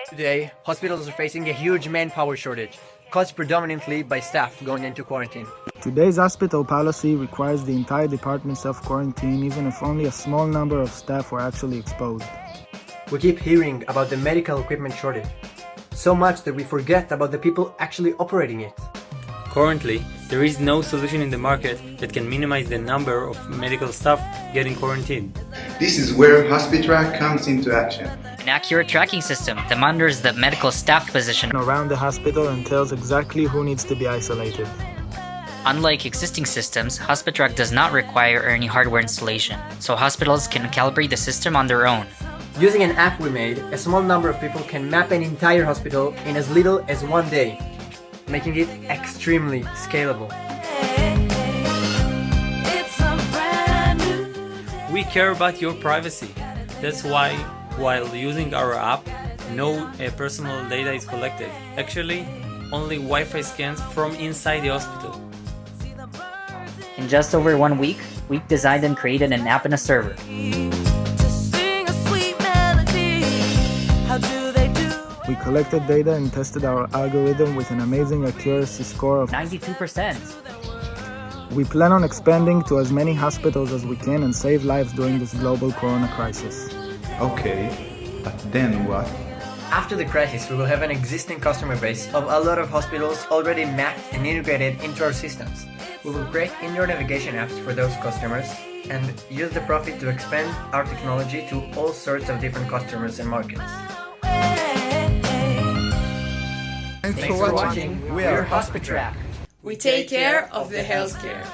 Today, hospitals are facing a huge manpower shortage, caused predominantly by staff going into quarantine. Today's hospital policy requires the entire department self-quarantine even if only a small number of staff were actually exposed. We keep hearing about the medical equipment shortage, so much that we forget about the people actually operating it. Currently, there is no solution in the market that can minimize the number of medical staff getting quarantined. This is where HospiTrack comes into action. An accurate tracking system that monitors the medical staff position Around the hospital and tells exactly who needs to be isolated. Unlike existing systems, HospiTrack does not require any hardware installation, so hospitals can calibrate the system on their own. Using an app we made, a small number of people can map an entire hospital in as little as 1 day, making it extremely scalable. We care about your privacy. That's why, while using our app, no personal data is collected. Actually, only Wi-Fi scans from inside the hospital. In just over 1 week, we designed and created an app and a server. We collected data and tested our algorithm with an amazing accuracy score of 92%. We plan on expanding to as many hospitals as we can and save lives during this global corona crisis. Okay, but then what? After the crisis, we will have an existing customer base of a lot of hospitals already mapped and integrated into our systems. We will create indoor navigation apps for those customers and use the profit to expand our technology to all sorts of different customers and markets. Thanks for watching. We are HospiTrack. We take care of the healthcare.